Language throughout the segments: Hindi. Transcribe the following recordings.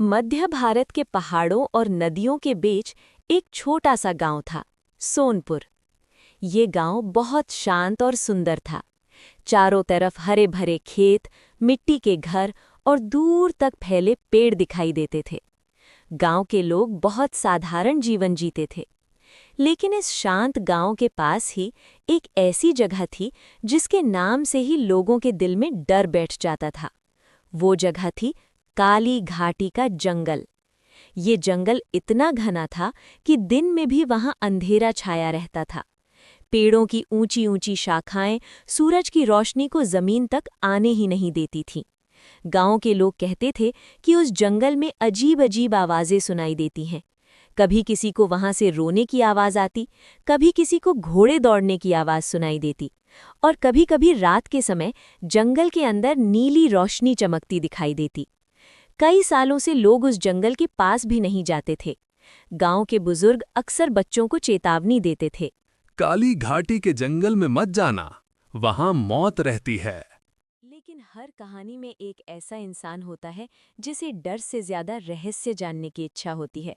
मध्य भारत के पहाड़ों और नदियों के बीच एक छोटा सा गांव था, सोनपुर। ये गांव बहुत शांत और सुंदर था। चारों तरफ हरे भरे खेत, मिट्टी के घर और दूर तक फैले पेड़ दिखाई देते थे। गांव के लोग बहुत साधारण जीवन जीते थे। लेकिन इस शांत गांव के पास ही एक ऐसी जगह थी जिसके नाम से ही लोगों के दिल में डर बैठ जाता था। वो जगह थी काली घाटी का जंगल। ये जंगल इतना घना था कि दिन में भी वहां अंधेरा छाया रहता था। पेड़ों की ऊंची ऊंची शाखाएं सूरज की रोशनी को जमीन तक आने ही नहीं देती थीं। गांव के लोग कहते थे कि उस जंगल में अजीब अजीब आवाजें सुनाई देती हैं। कभी किसी को वहां से रोने की आवाज आती, कभी किसी को घोड़े दौड़ने की आवाज सुनाई देती, और कभी-कभी रात के समय जंगल के अंदर नीली रोशनी चमकती दिखाई देती। कई सालों से लोग उस जंगल के पास भी नहीं जाते थे। गांव के बुजुर्ग अक्सर बच्चों को चेतावनी देते थे, काली घाटी के जंगल में मत जाना, वहां मौत रहती है। लेकिन हर कहानी में एक ऐसा इंसान होता है जिसे डर से ज्यादा रहस्य जानने की इच्छा होती है।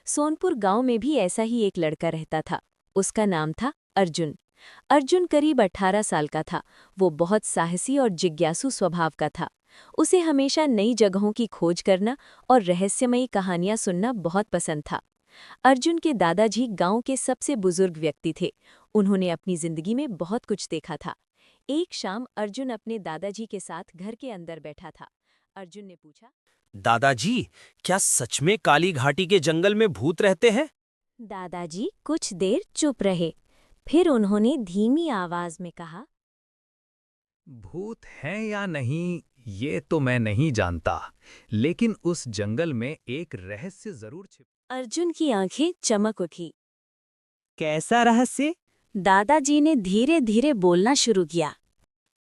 सोनपुर गांव में भी ऐसा ही एक लड़का रहता था। उसका नाम था अर्जुन। अर्जुन करीब 18 साल का था। वो बहुत साहसी और जिज्ञासु स्वभाव का था। उसे हमेशा नई जगहों की खोज करना और रहस्यमयी कहानियां सुनना बहुत पसंद था। अर्जुन के दादाजी गांव के सबसे बुजुर्ग व्यक्ति थे। उन्होंने अपनी जिंदगी में बहुत कुछ देखा था। एक शाम अर्जुन अपने दादाजी के साथ घर के अंदर बैठा था। अर्जुन ने पूछा, दादाजी, क्या सच में काली घाटी के जंगल में भूत रहते हैं? दादाजी कुछ देर चुप रहे। फिर उन्होंने धीमी आवाज में कहा, भूत हैं या नहीं ये तो मैं नहीं जानता, लेकिन उस जंगल में एक रहस्य जरूर छिप। अर्जुन की आंखें चमक उठी। कैसा रहस्य? दादाजी ने धीरे धीरे बोलना शुरू किया।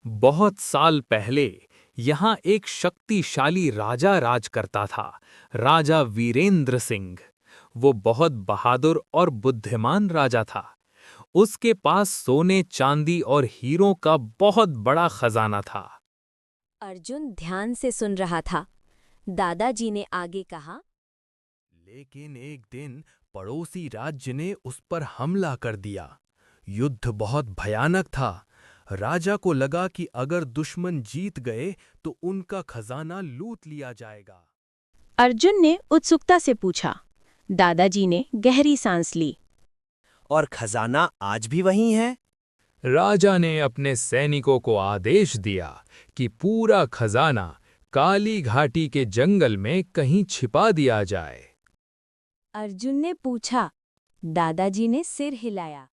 बहुत साल पहले यहाँ एक शक्तिशाली राजा राज करता था, राजा वीरेंद्र सिंह। वो बहुत बहादुर और बुद्धिमान राजा था। उसके पास सोने, चांदी और हीरों का बहुत बड़ा खजाना था। अर्जुन ध्यान से सुन रहा था। दादाजी ने आगे कहा, लेकिन एक दिन पड़ोसी राज्य ने उस पर हमला कर दिया। युद्ध बहुत भयानक था। राजा को लगा कि अगर दुश्मन जीत गए तो उनका खजाना लूट लिया जाएगा। अर्जुन ने उत्सुकता से पूछा। दादाजी ने गहरी सांस ली। और खजाना आज भी वहीं है? राजा ने अपने सैनिकों को आदेश दिया कि पूरा खजाना काली घाटी के जंगल में कहीं छिपा दिया जाए। अर्जुन ने पूछा। दादाजी ने सिर हिलाया।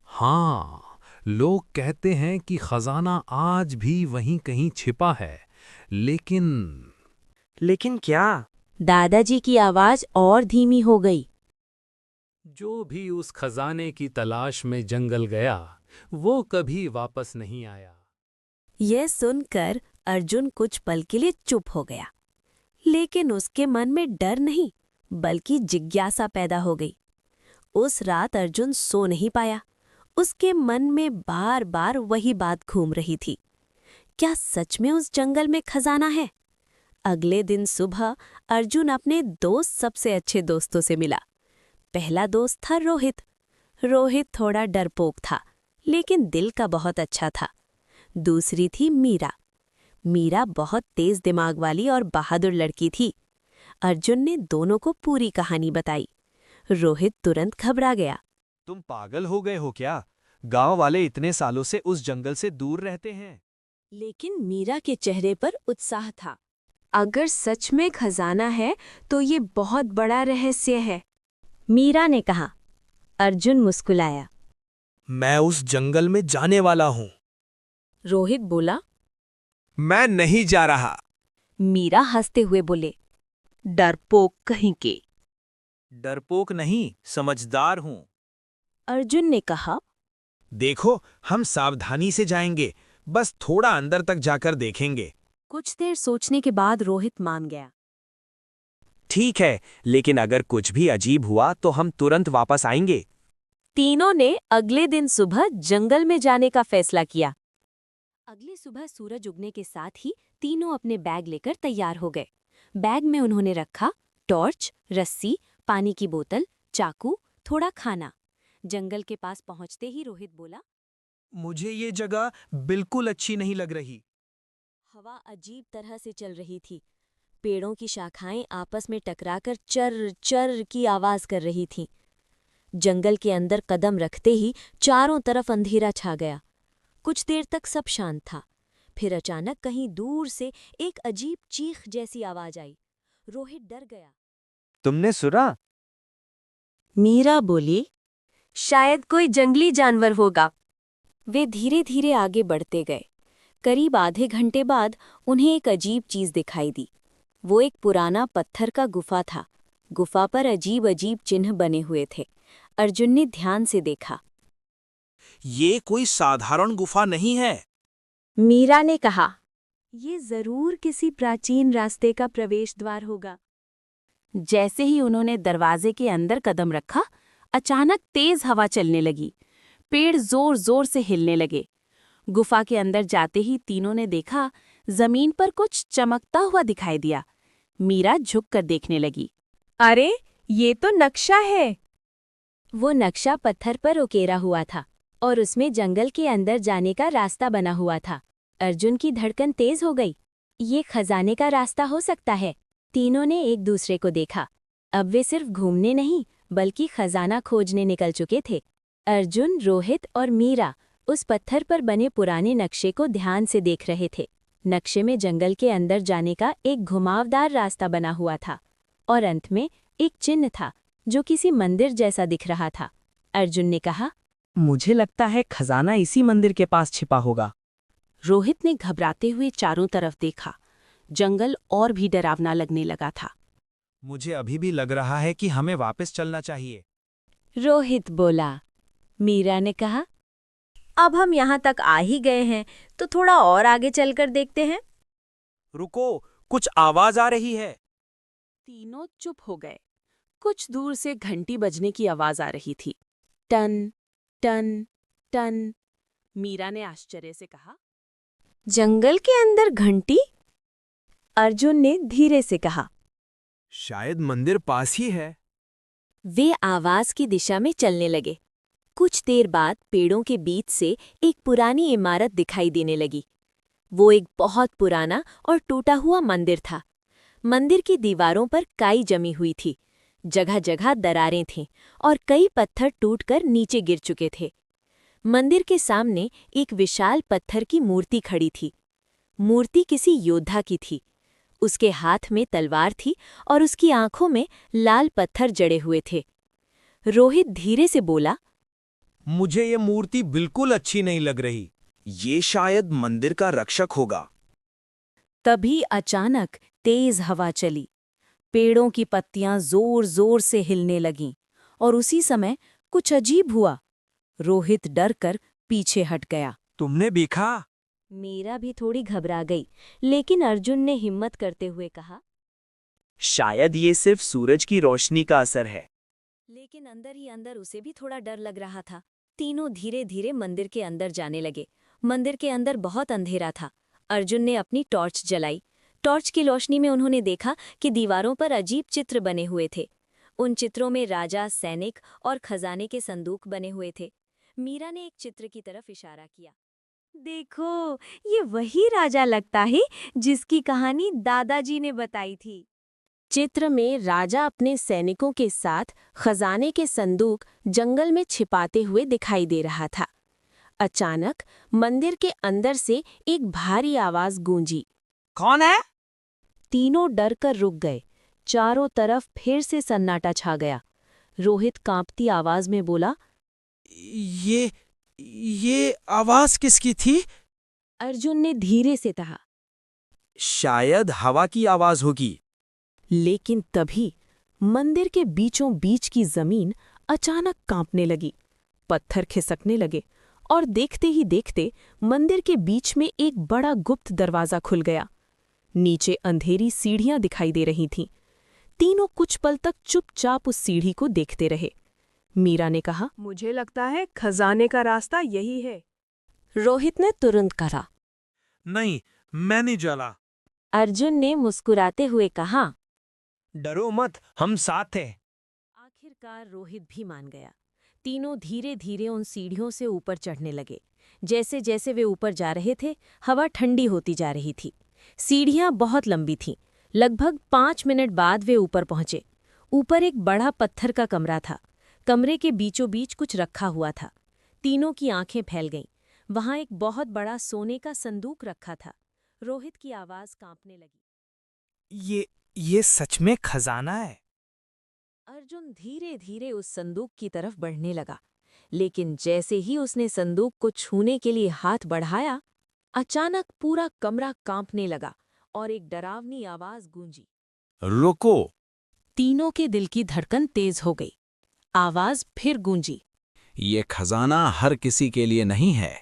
हाँ, लोग कहते हैं कि खजाना आज भी वहीं कहीं छिपा है, लेकिन क्या? दादाजी की आवाज और धीमी हो गई। जो भी उस खजाने की तलाश में जंगल गया, वो कभी वापस नहीं आया। यह सुनकर अर्जुन कुछ पल के लिए चुप हो गया, लेकिन उसके मन में डर नहीं बल्कि जिज्ञासा पैदा हो गई। उस रात अर्जुन सो नहीं पाया। उसके मन में बार बार वही बात घूम रही थी, क्या सच में उस जंगल में खजाना है? अगले दिन सुबह अर्जुन अपने सबसे अच्छे दोस्तों से मिला। पहला दोस्त था रोहित। रोहित थोड़ा डरपोक था, लेकिन दिल का बहुत अच्छा था। दूसरी थी मीरा। मीरा बहुत तेज दिमाग वाली और बहादुर लड़की थी। अर्जुन ने दोनों को पूरी कहानी बताई। रोहित तुरंत घबरा गया। तुम पागल हो गए हो क्या? गांव वाले इतने सालों से उस जंगल से दूर रहते हैं। लेकिन मीरा के चेहरे पर उत्साह था। अगर सच में खजाना है तो ये बहुत बड़ा रहस्य है, मीरा ने कहा। अर्जुन मुस्कुराया। मैं उस जंगल में जाने वाला हूँ। रोहित बोला। मैं नहीं जा रहा। मीरा हंसते हुए बोले, डरपोक कहीं के। डरपोक नहीं, समझदार हूँ। अर्जुन ने कहा। देखो, हम सावधानी से जाएंगे, बस थोड़ा अंदर तक जाकर देखेंगे। कुछ देर सोचने के बाद रोहित मान गया। ठीक है, लेकिन अगर कुछ भी अजीब हुआ तो हम तुरंत वापस आएंगे। तीनों ने अगले दिन सुबह जंगल में जाने का फैसला किया। अगली सुबह सूरज उगने के साथ ही तीनों अपने बैग लेकर तैयार हो गए। बैग में उन्होंने रखा टॉर्च, रस्सी, पानी की बोतल, चाकू, थोड़ा खाना। जंगल के पास पहुंचते ही रोहित बोला, मुझे ये जगह बिल्कुल अच्छी नहीं लग रही। हवा अजीब तरह से चल रही थी। पेड़ों की शाखाएं आपस में टकराकर चर चर की आवाज कर रही थीं। जंगल के अंदर कदम रखते ही चारों तरफ अंधेरा छा गया। कुछ देर तक सब शांत था। फिर अचानक कहीं दूर से एक अजीब चीख जैसी आवाज आई। रोहित डर गया। तुमने सुना? मीरा बोली, शायद कोई जंगली जानवर होगा। वे धीरे धीरे आगे बढ़ते गए। करीब आधे घंटे बाद उन्हें एक अजीब चीज दिखाई दी। वो एक पुराना पत्थर का गुफा था। गुफा पर अजीब अजीब चिन्ह बने हुए थे। अर्जुन ने ध्यान से देखा। ये कोई साधारण गुफा नहीं है। मीरा ने कहा, ये जरूर किसी प्राचीन रास्ते का प्रवेश द्वार होगा। जैसे ही उन्होंने दरवाजे के अंदर कदम रखा, अचानक तेज हवा चलने लगी। पेड़ जोर जोर से हिलने लगे। गुफा के अंदर जाते ही तीनों ने देखा, जमीन पर कुछ चमकता हुआ दिखाई दिया। मीरा झुककर देखने लगी। अरे, ये तो नक्शा है। वो नक्शा पत्थर पर उकेरा हुआ था और उसमें जंगल के अंदर जाने का रास्ता बना हुआ था। अर्जुन की धड़कन तेज हो गई। ये खजाने का रास्ता हो सकता है। तीनों ने एक दूसरे को देखा। अब वे सिर्फ घूमने नहीं, बल्कि खजाना खोजने निकल चुके थे। अर्जुन, रोहित और मीरा उस पत्थर पर बने पुराने नक्शे को ध्यान से देख रहे थे। नक्शे में जंगल के अंदर जाने का एक घुमावदार रास्ता बना हुआ था और अंत में एक चिन्ह था जो किसी मंदिर जैसा दिख रहा था। अर्जुन ने कहा, मुझे लगता है खजाना इसी मंदिर के पास छिपा होगा। रोहित ने घबराते हुए चारों तरफ देखा। जंगल और भी डरावना लगने लगा था। मुझे अभी भी लग रहा है कि हमें वापस चलना चाहिए। रोहित बोला। मीरा ने कहा, अब हम यहाँ तक आ ही गए हैं तो थोड़ा और आगे चलकर देखते हैं। रुको, कुछ आवाज आ रही है। तीनों चुप हो गए। कुछ दूर से घंटी बजने की आवाज आ रही थी। Ton ton ton. मीरा ने आश्चर्य से कहा, जंगल के अंदर घंटी? अर्जुन ने धीरे से कहा, शायद मंदिर पास ही है। वे आवाज की दिशा में चलने लगे। कुछ देर बाद पेड़ों के बीच से एक पुरानी इमारत दिखाई देने लगी। वो एक बहुत पुराना और टूटा हुआ मंदिर था। मंदिर की दीवारों पर काई जमी हुई थी। जगह जगह दरारें थीं और कई पत्थर टूटकर नीचे गिर चुके थे। मंदिर के सामने एक विशाल पत्थर की मूर्ति खड़ी थी। मूर्ति किसी योद्धा की थी। उसके हाथ में तलवार थी और उसकी आंखों में लाल पत्थर जड़े हुए थे। रोहित धीरे से बोला, मुझे ये मूर्ति बिल्कुल अच्छी नहीं लग रही। ये शायद मंदिर का रक्षक होगा। तभी अचानक तेज हवा चली। पेड़ों की पत्तियां जोर जोर से हिलने लगीं और उसी समय कुछ अजीब हुआ। रोहित डरकर पीछे हट गया। तुमने देखा? मीरा भी थोड़ी घबरा गई, लेकिन अर्जुन ने हिम्मत करते हुए कहा, शायद ये सिर्फ सूरज की रोशनी का असर है। लेकिन अंदर ही अंदर उसे भी थोड़ा डर लग रहा था। तीनों धीरे धीरे मंदिर के अंदर जाने लगे। मंदिर के अंदर बहुत अंधेरा था। अर्जुन ने अपनी टॉर्च जलाई। टॉर्च की रोशनी में उन्होंने देखा कि दीवारों पर अजीब चित्र बने हुए थे। उन चित्रों में राजा, सैनिक और खजाने के संदूक बने हुए थे। मीरा ने एक चित्र की तरफ इशारा किया। देखो, ये वही राजा लगता है जिसकी कहानी दादाजी ने बताई थी। चित्र में राजा अपने सैनिकों के साथ खजाने के संदूक जंगल में छिपाते हुए दिखाई दे रहा था। अचानक मंदिर के अंदर से एक भारी आवाज गूंजी। कौन है? तीनों डरकर रुक गए। चारों तरफ फिर से सन्नाटा छा गया। रोहित कांपती आवाज में बोला, ये आवाज किसकी थी? अर्जुन ने धीरे से कहा। शायद हवा की आवाज होगी। लेकिन तभी मंदिर के बीचों बीच की जमीन अचानक कांपने लगी। पत्थर खिसकने लगे और देखते ही देखते मंदिर के बीच में एक बड़ा गुप्त दरवाजा खुल गया। नीचे अंधेरी सीढ़ियां दिखाई दे रही थीं। तीनों कुछ पल तक चुपचाप उस सीढ़ी को देखते रहे। मीरा ने कहा, मुझे लगता है खजाने का रास्ता यही है। रोहित ने तुरंत कहा, नहीं, मैं नहीं जला। अर्जुन ने मुस्कुराते हुए कहा। डरो मत, हम साथ हैं। आखिरकार रोहित भी मान गया। तीनों धीरे धीरे उन सीढ़ियों से ऊपर चढ़ने लगे। जैसे जैसे वे ऊपर जा रहे थे, हवा ठंडी होती जा रही थी। सीढ़ियां बहुत लंबी थीं। लगभग 5 मिनट बाद वे ऊपर पहुंचे। ऊपर एक बड़ा पत्थर का कमरा था। कमरे के बीचों बीच कुछ रखा हुआ था। तीनों की आंखें फैल गईं। वहां एक बहुत बड़ा सोने का संदूक रखा था। रोहित की आवाज कांपने लगी। ये सच में खजाना है? अर्जुन धीरे धीरे उस संदूक की तरफ बढ़ने लगा, लेकिन जैसे ही उसने संदूक को छूने के लिए हाथ बढ़ाया, अचानक पूरा कमरा कांपने लगा और एक डरावनी आवाज गूंजी। रुको। तीनों के दिल की धड़कन तेज हो गई। आवाज फिर गूंजी। ये खजाना हर किसी के लिए नहीं है।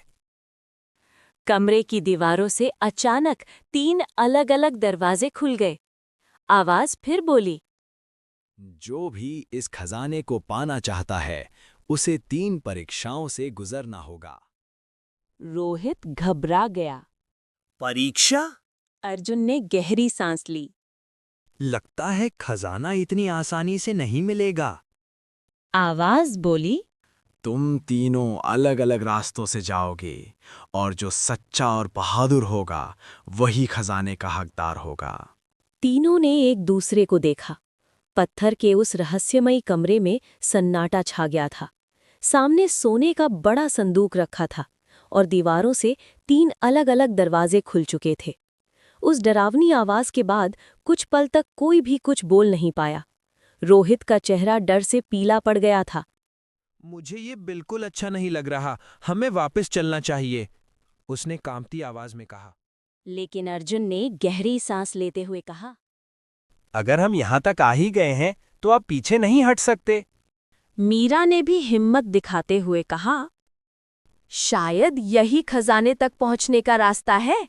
कमरे की दीवारों से अचानक 3 अलग-अलग दरवाजे खुल गए। आवाज फिर बोली। जो भी इस खजाने को पाना चाहता है, उसे 3 परीक्षाओं से गुजरना होगा। रोहित घबरा गया। परीक्षा? अर्जुन ने गहरी सांस ली। लगता है खजाना इतनी आसानी से नहीं मिलेगा। आवाज बोली। तुम तीनों अलग अलग रास्तों से जाओगे, और जो सच्चा और बहादुर होगा वही खजाने का हकदार होगा। तीनों ने एक दूसरे को देखा। पत्थर के उस रहस्यमयी कमरे में सन्नाटा छा गया था। सामने सोने का बड़ा संदूक रखा था और दीवारों से 3 अलग-अलग दरवाजे खुल चुके थे। उस डरावनी आवाज के बाद कुछ पल तक कोई भी कुछ बोल नहीं पाया। रोहित का चेहरा डर से पीला पड़ गया था। मुझे ये बिल्कुल अच्छा नहीं लग रहा, हमें वापस चलना चाहिए, उसने कांपती आवाज में कहा। लेकिन अर्जुन ने गहरी सांस लेते हुए कहा। अगर हम यहाँ तक आ ही गए हैं तो आप पीछे नहीं हट सकते। मीरा ने भी हिम्मत दिखाते हुए कहा। शायद यही खजाने तक पहुंचने का रास्ता है।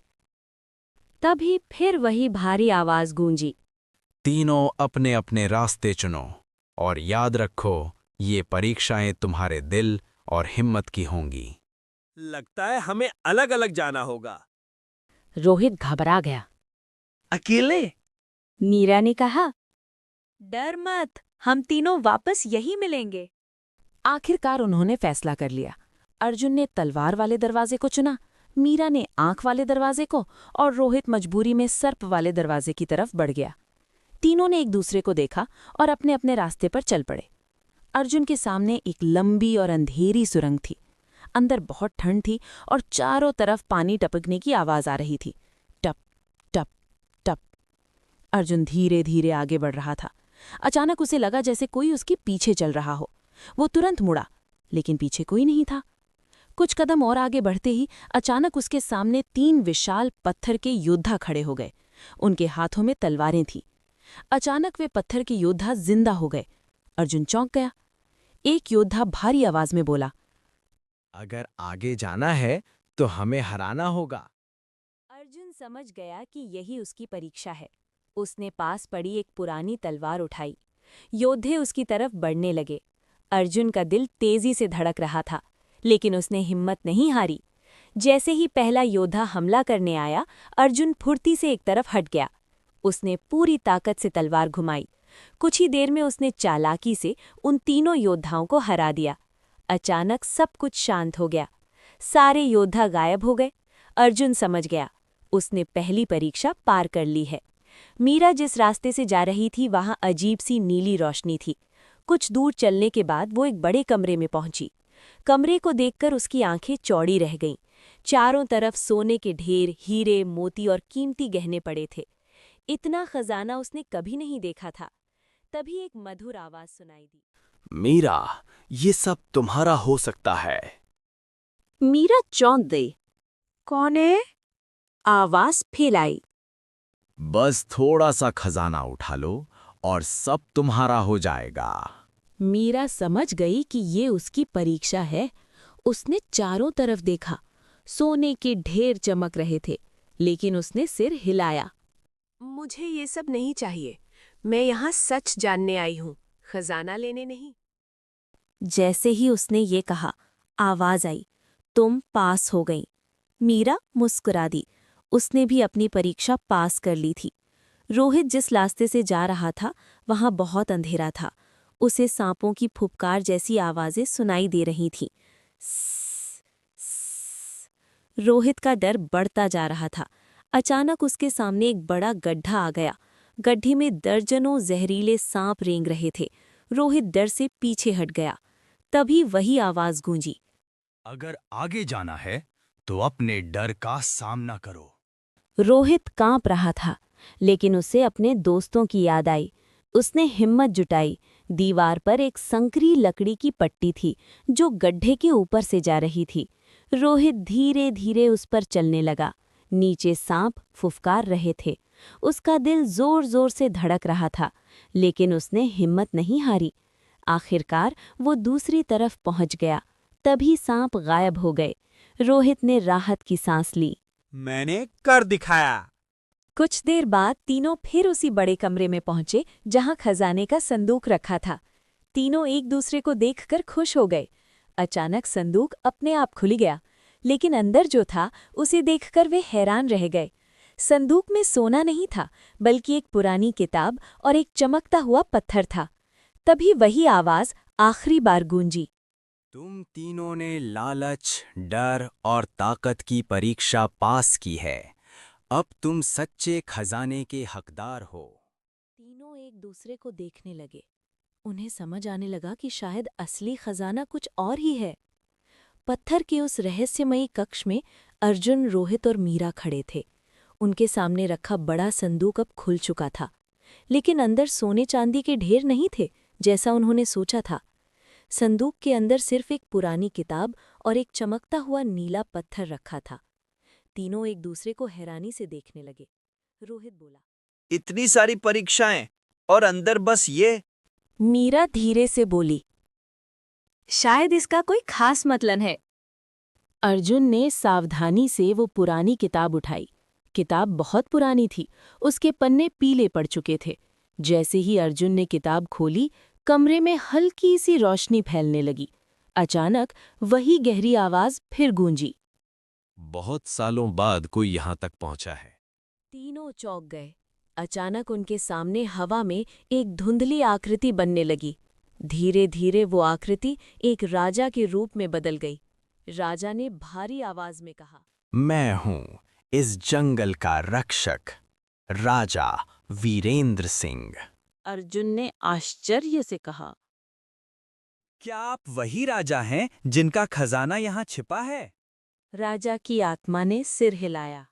तभी फिर वही भारी आवाज गूंजी। तीनों अपने अपने रास्ते चुनो, और याद रखो, ये परीक्षाएं तुम्हारे दिल और हिम्मत की होंगी। लगता है हमें अलग अलग जाना होगा। रोहित घबरा गया। अकेले? मीरा ने कहा। डर मत, हम तीनों वापस यही मिलेंगे। आखिरकार उन्होंने फैसला कर लिया। अर्जुन ने तलवार वाले दरवाजे को चुना, मीरा ने आंख वाले दरवाजे को, और रोहित मजबूरी में सर्प वाले दरवाजे की तरफ बढ़ गया। तीनों ने एक दूसरे को देखा और अपने अपने रास्ते पर चल पड़े। अर्जुन के सामने एक लंबी और अंधेरी सुरंग थी। अंदर बहुत ठंड थी और चारों तरफ पानी टपकने की आवाज आ रही थी। टप टप टप। अर्जुन धीरे धीरे आगे बढ़ रहा था। अचानक उसे लगा जैसे कोई उसके पीछे चल रहा हो। वो तुरंत मुड़ा, लेकिन पीछे कोई नहीं था। कुछ कदम और आगे बढ़ते ही अचानक उसके सामने 3 विशाल पत्थर के योद्धा खड़े हो गए। उनके हाथों में तलवारें थीं। अचानक वे पत्थर के योद्धा जिंदा हो गए। अर्जुन चौंक गया। एक योद्धा भारी आवाज में बोला। अगर आगे जाना है तो हमें हराना होगा। अर्जुन समझ गया कि यही उसकी परीक्षा है। उसने पास पड़ी एक पुरानी तलवार उठाई। योद्धे उसकी तरफ बढ़ने लगे। अर्जुन का दिल तेजी से धड़क रहा था, लेकिन उसने हिम्मत नहीं हारी। जैसे ही पहला योद्धा हमला करने आया, अर्जुन फुर्ती से एक तरफ हट गया। उसने पूरी ताकत से तलवार घुमाई। कुछ ही देर में उसने चालाकी से उन तीनों योद्धाओं को हरा दिया। अचानक सब कुछ शांत हो गया। सारे योद्धा गायब हो गए। अर्जुन समझ गया, उसने पहली परीक्षा पार कर ली है। मीरा जिस रास्ते से जा रही थी, वहां अजीब सी नीली रोशनी थी। कुछ दूर चलने के बाद वो एक बड़े कमरे में पहुंची। कमरे को देखकर उसकी आंखें चौड़ी रह गईं। चारों तरफ सोने के ढेर, हीरे, मोती और कीमती गहने पड़े थे। इतना खजाना उसने कभी नहीं देखा था। तभी एक मधुर आवाज सुनाई दी। मीरा, ये सब तुम्हारा हो सकता है। मीरा चौंक गई। कौन है? आवाज फैलाई। बस थोड़ा सा खजाना उठा लो और सब तुम्हारा हो जाएगा। मीरा समझ गई कि ये उसकी परीक्षा है। उसने चारों तरफ देखा। सोने के ढेर चमक रहे थे, लेकिन उसने सिर हिलाया। मुझे ये सब नहीं चाहिए। मैं यहाँ सच जानने आई हूँ, खजाना लेने नहीं। जैसे ही उसने ये कहा, आवाज आई, तुम पास हो गई। मीरा मुस्कुरा दी। उसने भी अपनी परीक्षा पास कर ली थी। रोहित जिस रास्ते से जा रहा था वहां बहुत अंधेरा था। उसे सांपों की फुफकार जैसी आवाजें सुनाई दे रही थीं। रोहित का डर बढ़ता जा रहा था। अचानक उसके सामने एक बड़ा गड्ढा आ गया। गड्ढे में दर्जनों जहरीले सांप रेंग रहे थे। रोहित डर से पीछे हट गया। तभी वही आवाज गूंजी। अगर आगे जाना है तो अपने डर का सामना करो। रोहित कांप रहा था, लेकिन उसे अपने दोस्तों की याद आई। उसने हिम्मत जुटाई। दीवार पर एक संकरी लकड़ी की पट्टी थी जो गड्ढे के ऊपर से जा रही थी। रोहित धीरे धीरे उस पर चलने लगा। नीचे सांप फुफकार रहे थे। उसका दिल जोर जोर से धड़क रहा था, लेकिन उसने हिम्मत नहीं हारी। आखिरकार वो दूसरी तरफ पहुंच गया। तभी सांप गायब हो गए। रोहित ने राहत की सांस ली। मैंने कर दिखाया। कुछ देर बाद तीनों फिर उसी बड़े कमरे में पहुंचे जहां खजाने का संदूक रखा था। तीनों एक दूसरे को देखकर खुश हो गए। अचानक संदूक अपने आप खुल गया, लेकिन अंदर जो था उसे देखकर वे हैरान रह गए। संदूक में सोना नहीं था, बल्कि एक पुरानी किताब और एक चमकता हुआ पत्थर था। तभी वही आवाज आखिरी बार गूंजी। तुम तीनों ने लालच, डर और ताकत की परीक्षा पास की है। अब तुम सच्चे खजाने के हकदार हो। तीनों एक दूसरे को देखने लगे। उन्हें समझ आने लगा कि शायद असली खजाना कुछ और ही है। पत्थर के उस रहस्यमयी कक्ष में अर्जुन, रोहित और मीरा खड़े थे। उनके सामने रखा बड़ा संदूक अब खुल चुका था, लेकिन अंदर सोने चांदी के ढेर नहीं थे जैसा उन्होंने सोचा था। संदूक के अंदर सिर्फ एक पुरानी किताब और एक चमकता हुआ नीला पत्थर रखा था। तीनों एक दूसरे को हैरानी से देखने लगे। रोहित बोला, इतनी सारी परीक्षाएं और अंदर बस ये। मीरा धीरे से बोली, शायद इसका कोई खास मतलब है। अर्जुन ने सावधानी से वो पुरानी किताब उठाई। किताब बहुत पुरानी थी, उसके पन्ने पीले पड़ चुके थे। जैसे ही अर्जुन ने किताब खोली, कमरे में हल्की सी रोशनी फैलने लगी। अचानक वही गहरी आवाज फिर गूंजी। बहुत सालों बाद कोई यहाँ तक पहुँचा है। तीनों चौंक गए। अचानक उनके सामने हवा में एक धुंधली आकृति बनने लगी। धीरे धीरे वो आकृति एक राजा के रूप में बदल गई। राजा ने भारी आवाज में कहा, मैं हूँ इस जंगल का रक्षक, राजा वीरेंद्र सिंह। अर्जुन ने आश्चर्य से कहा, क्या आप वही राजा हैं जिनका खजाना यहाँ छिपा है? राजा की आत्मा ने सिर हिलाया।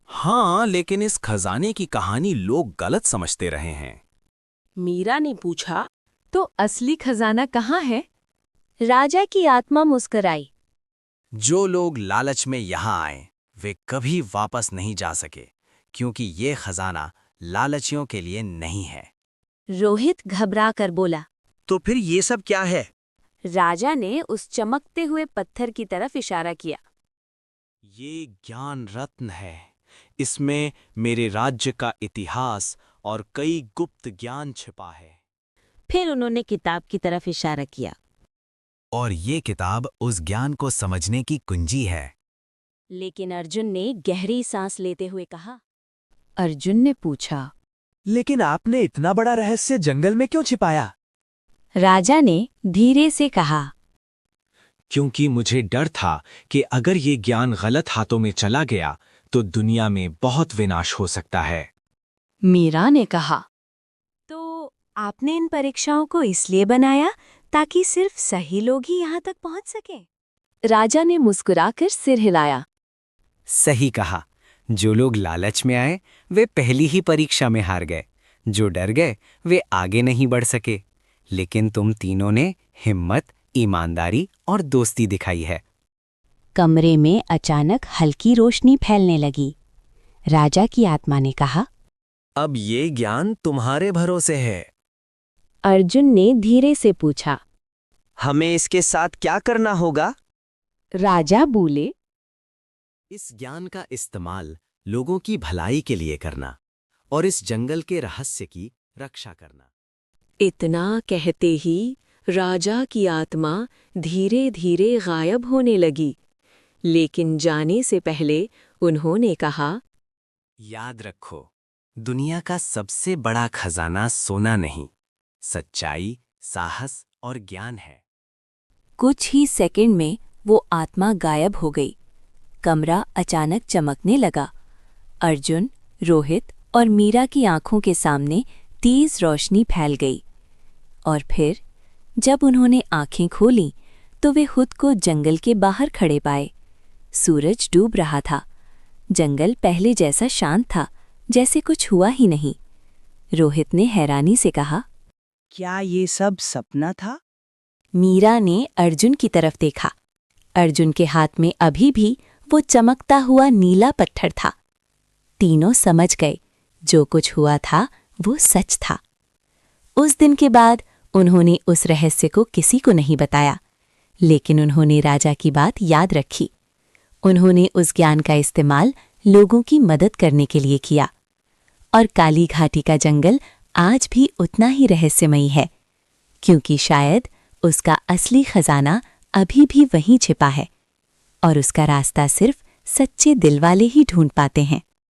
हाँ, लेकिन इस खजाने की कहानी लोग गलत समझते रहे हैं। मीरा ने पूछा, तो असली खजाना कहाँ है? राजा की आत्मा मुस्कुराई। जो लोग लालच में यहाँ आए वे कभी वापस नहीं जा सके, क्योंकि ये खजाना लालचियों के लिए नहीं है। रोहित घबरा कर बोला, तो फिर ये सब क्या है? राजा ने उस चमकते हुए पत्थर की तरफ इशारा किया। ये ज्ञान रत्न है। इसमें मेरे राज्य का इतिहास और कई गुप्त ज्ञान छिपा है। फिर उन्होंने किताब की तरफ इशारा किया। और ये किताब उस ज्ञान को समझने की कुंजी है। लेकिन अर्जुन ने गहरी सांस लेते हुए कहा। अर्जुन ने पूछा, लेकिन आपने इतना बड़ा रहस्य जंगल में क्यों छिपाया? राजा ने धीरे से कहा, क्योंकि मुझे डर था कि अगर ये ज्ञान गलत हाथों में चला गया तो दुनिया में बहुत विनाश हो सकता है। मीरा ने कहा, तो आपने इन परीक्षाओं को इसलिए बनाया ताकि सिर्फ सही लोग ही यहाँ तक पहुँच सकें? राजा ने मुस्कुराकर सिर हिलाया। सही कहा। जो लोग लालच में आए वे पहली ही परीक्षा में हार गए। जो डर गए वे आगे नहीं बढ़ सके। लेकिन तुम तीनों ने हिम्मत, ईमानदारी और दोस्ती दिखाई है। कमरे में अचानक हल्की रोशनी फैलने लगी। राजा की आत्मा ने कहा, अब ये ज्ञान तुम्हारे भरोसे है। अर्जुन ने धीरे से पूछा, हमें इसके साथ क्या करना होगा? राजा बोले, इस ज्ञान का इस्तेमाल लोगों की भलाई के लिए करना और इस जंगल के रहस्य की रक्षा करना। इतना कहते ही राजा की आत्मा धीरे धीरे गायब होने लगी, लेकिन जाने से पहले उन्होंने कहा, याद रखो, दुनिया का सबसे बड़ा खजाना सोना नहीं, सच्चाई, साहस और ज्ञान है। कुछ ही सेकंड में वो आत्मा गायब हो गई। कमरा अचानक चमकने लगा। अर्जुन, रोहित और मीरा की आंखों के सामने तेज रोशनी फैल गई। और फिर जब उन्होंने आंखें खोलीं तो वे खुद को जंगल के बाहर खड़े पाए। सूरज डूब रहा था। जंगल पहले जैसा शांत था, जैसे कुछ हुआ ही नहीं। रोहित ने हैरानी से कहा, क्या ये सब सपना था? मीरा ने अर्जुन की तरफ देखा। अर्जुन के हाथ में अभी भी वो चमकता हुआ नीला पत्थर था। तीनों समझ गए, जो कुछ हुआ था वो सच था। उस दिन के बाद उन्होंने उस रहस्य को किसी को नहीं बताया, लेकिन उन्होंने राजा की बात याद रखी। उन्होंने उस ज्ञान का इस्तेमाल लोगों की मदद करने के लिए किया। और काली घाटी का जंगल आज भी उतना ही रहस्यमयी है, क्योंकि शायद उसका असली खजाना अभी भी वहीं छिपा है और उसका रास्ता सिर्फ सच्चे दिल वाले ही ढूंढ पाते हैं।